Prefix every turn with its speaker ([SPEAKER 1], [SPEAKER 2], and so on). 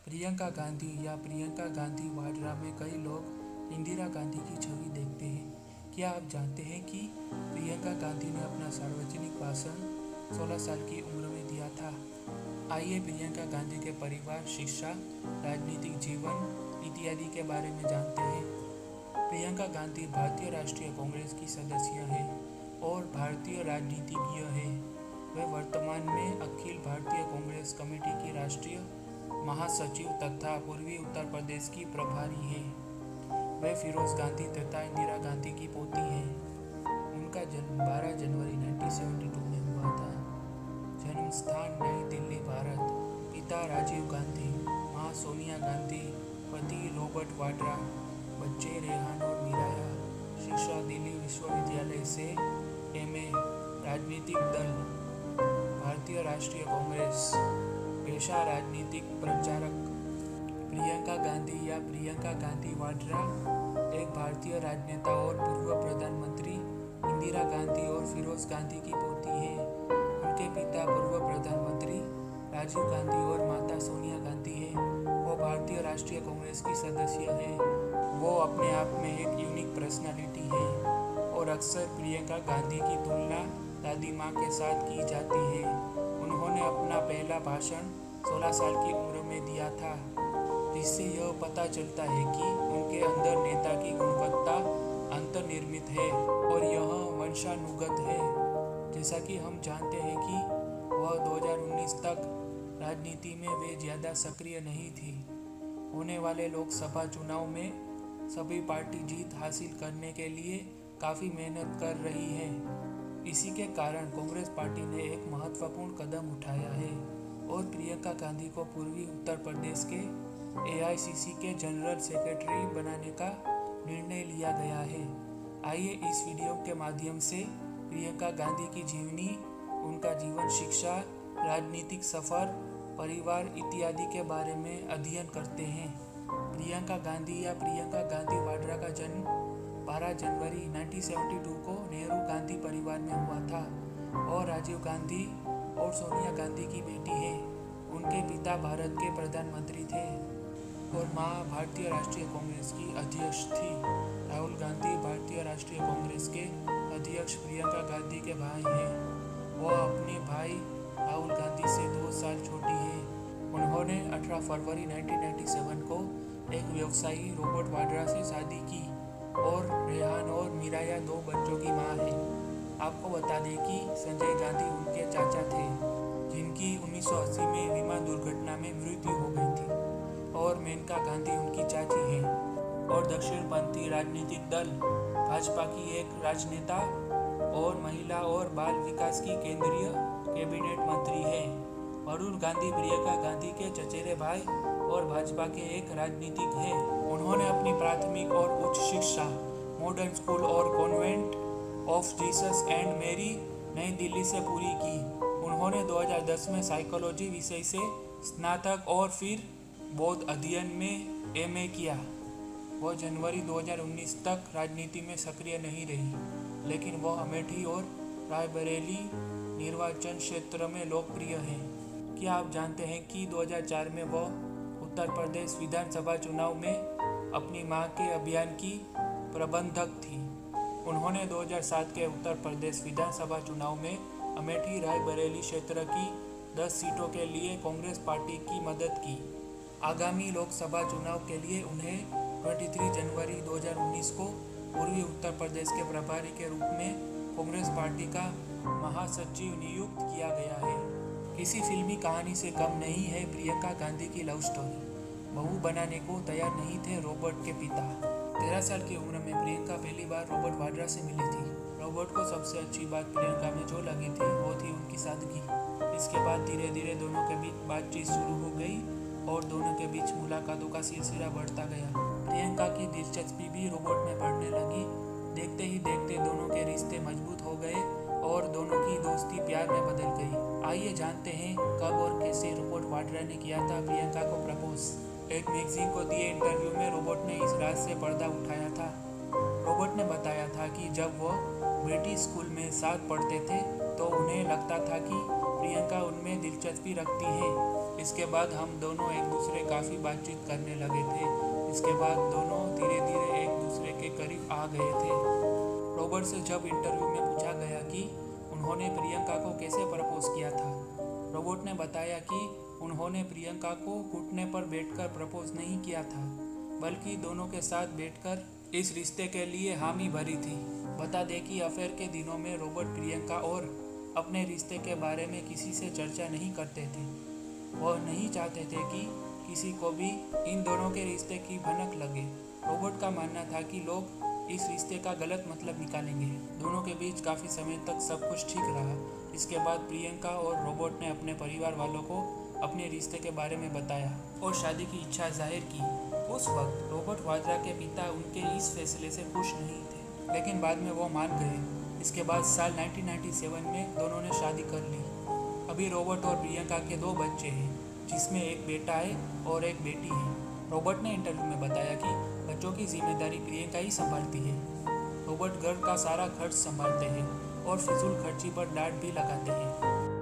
[SPEAKER 1] प्रियंका गांधी या प्रियंका गांधी वाड्रा में कई लोग इंदिरा गांधी की छवि देखते हैं। क्या आप जानते हैं कि प्रियंका गांधी ने अपना सार्वजनिक भाषण 16 साल की उम्र में दिया था? आइए प्रियंका गांधी के परिवार, शिक्षा, राजनीतिक जीवन इत्यादि के बारे में जानते हैं। प्रियंका गांधी भारतीय राष्ट्रीय कांग्रेस की सदस्य है और भारतीय राजनीतिज्ञ है। वे वर्तमान में अखिल भारतीय कांग्रेस कमेटी की राष्ट्रीय महासचिव तथा पूर्वी उत्तर प्रदेश की प्रभारी हैं। वे फिरोज गांधी तथा इंदिरा गांधी की पोती हैं। उनका जन्म 12 जनवरी 1972 में हुआ था। जन्म स्थान नई दिल्ली, भारत। पिता राजीव गांधी, मां सोनिया गांधी, पति रॉबर्ट वाड्रा, बच्चे रेहान और मीराया। शिक्षा दिल्ली विश्वविद्यालय से एमए। राजनीतिक दल भारतीय राष्ट्रीय कांग्रेस। पेशा राजनीतिक प्रचारक। प्रियंका गांधी या प्रियंका गांधी वाड्रा एक भारतीय राजनेता और पूर्व प्रधानमंत्री इंदिरा गांधी और फिरोज गांधी की पोती है। उनके पिता पूर्व प्रधानमंत्री राजीव गांधी और माता सोनिया गांधी हैं। वो भारतीय राष्ट्रीय कांग्रेस की सदस्य है। वो अपने आप में एक यूनिक पर्सनालिटी है और अक्सर प्रियंका गांधी की तुलना दादी माँ के साथ की जाती है। उन्होंने अपना पहला भाषण 16 साल की उम्र में दिया था, जिससे यह पता चलता है कि उनके अंदर नेता की गुणवत्ता अंतर्निर्मित है और यह वंशानुगत है। जैसा कि हम जानते हैं कि वह 2019 तक राजनीति में वे ज़्यादा सक्रिय नहीं थी। होने वाले लोकसभा चुनाव में सभी पार्टी जीत हासिल करने के लिए काफ़ी मेहनत कर रही है। इसी के कारण कांग्रेस पार्टी ने एक महत्वपूर्ण कदम उठाया है और प्रियंका गांधी को पूर्वी उत्तर प्रदेश के AICC के जनरल सेक्रेटरी बनाने का निर्णय लिया गया है। आइए इस वीडियो के माध्यम से प्रियंका गांधी की जीवनी, उनका जीवन, शिक्षा, राजनीतिक सफर, परिवार इत्यादि के बारे में अध्ययन करते हैं। प्रियंका गांधी या प्रियंका गांधी वाड्रा का जन्म 12 जनवरी 1972 को नेहरू गांधी परिवार में हुआ था और राजीव गांधी और सोनिया गांधी की बेटी है। उनके पिता भारत के प्रधानमंत्री थे और मां भारतीय राष्ट्रीय कांग्रेस की अध्यक्ष थी। राहुल गांधी भारतीय राष्ट्रीय कांग्रेस के अध्यक्ष प्रियंका गांधी के भाई हैं। वह अपने भाई राहुल गांधी से 2 साल छोटी है। उन्होंने 18 फरवरी 1997 को एक व्यवसायी रॉबर्ट वाड्रा से शादी की और रेहान और मीराया 2 बच्चों की मां है। आपको बता दें कि संजय गांधी उनके चाचा थे, जिनकी 1980 में विमान दुर्घटना में मृत्यु हो गई थी और मेनका गांधी उनकी चाची हैं और दक्षिणपंथी राजनीतिक दल भाजपा की एक राजनेता और महिला और बाल विकास की केंद्रीय कैबिनेट मंत्री है। वरुण गांधी प्रियंका गांधी के चचेरे भाई और भाजपा के एक राजनीतिक हैं। उन्होंने अपनी प्राथमिक और उच्च शिक्षा मॉडर्न स्कूल और convent of Jesus and Mary New Delhi से पूरी की। उन्होंने 2010 में साइकोलॉजी विषय से स्नातक और फिर बौद्ध अध्ययन में MA किया। वह जनवरी 2019 तक राजनीति में सक्रिय नहीं रही, लेकिन वह अमेठी और रायबरेली निर्वाचन क्षेत्र में लोकप्रिय हैं। क्या आप जानते हैं कि 2004 में वह उत्तर प्रदेश विधानसभा चुनाव में अपनी मां के अभियान की प्रबंधक थी। उन्होंने 2007 के उत्तर प्रदेश विधानसभा चुनाव में अमेठी रायबरेली क्षेत्र की 10 सीटों के लिए कांग्रेस पार्टी की मदद की। आगामी लोकसभा चुनाव के लिए उन्हें 23 जनवरी 2019 को पूर्वी उत्तर प्रदेश के प्रभारी के रूप में कांग्रेस पार्टी का महासचिव नियुक्त किया गया है। किसी फिल्मी कहानी से कम नहीं है प्रियंका गांधी की लव स्टोरी। बहू बनाने को तैयार नहीं थे रॉबर्ट के पिता। 13 साल की उम्र में प्रियंका पहली बार रॉबर्ट वाड्रा से मिली थी। रॉबर्ट को सबसे अच्छी बात प्रियंका में जो लगी थी वो थी उनकी सादगी। इसके बाद धीरे धीरे दोनों के बीच बातचीत शुरू हो गई और दोनों के बीच मुलाकातों का सिलसिला बढ़ता गया। प्रियंका की दिलचस्पी भी रॉबर्ट में बढ़ने लगी। देखते ही देखते दोनों के रिश्ते मजबूत हो गए और दोनों की दोस्ती प्यार में बदल गई। आइए जानते हैं कब और कैसे रॉबर्ट वाड्रा ने किया था प्रियंका को प्रपोज। एक मैगजीन को दिए इंटरव्यू में रॉबर्ट ने इस राज से पर्दा उठाया था। रॉबर्ट ने बताया था कि जब वो ब्रिटिश स्कूल में साथ पढ़ते थे तो उन्हें लगता था कि प्रियंका उनमें दिलचस्पी रखती है। इसके बाद हम दोनों एक दूसरे काफ़ी बातचीत करने लगे थे। इसके बाद दोनों धीरे धीरे एक दूसरे के करीब आ गए थे। रॉबर्ट से जब इंटरव्यू में पूछा गया कि उन्होंने प्रियंका को कैसे प्रपोज किया था, रॉबर्ट ने बताया कि उन्होंने प्रियंका को घुटने पर बैठकर प्रपोज नहीं किया था, बल्कि दोनों के साथ बैठकर इस रिश्ते के लिए हामी भरी थी। बता दें कि अफेयर के दिनों में रॉबर्ट प्रियंका और अपने रिश्ते के बारे में किसी से चर्चा नहीं करते थे। वह नहीं चाहते थे कि किसी को भी इन दोनों के रिश्ते की भनक लगे। रॉबर्ट का मानना था कि लोग इस रिश्ते का गलत मतलब निकालेंगे। दोनों के बीच काफ़ी समय तक सब कुछ ठीक रहा। इसके बाद प्रियंका और रॉबर्ट ने अपने परिवार वालों को अपने रिश्ते के बारे में बताया और शादी की इच्छा जाहिर की। उस वक्त रॉबर्ट वाड्रा के पिता उनके इस फैसले से खुश नहीं थे, लेकिन बाद में वो मान गए। इसके बाद साल 1997 में दोनों ने शादी कर ली। अभी रॉबर्ट और प्रियंका के 2 बच्चे हैं, जिसमें एक बेटा है और एक बेटी है। रॉबर्ट ने इंटरव्यू में बताया कि बच्चों की जिम्मेदारी प्रियंका ही संभालती है। रॉबर्ट घर का सारा खर्च संभालते हैं और फिजूल खर्ची पर डांट भी लगाते हैं।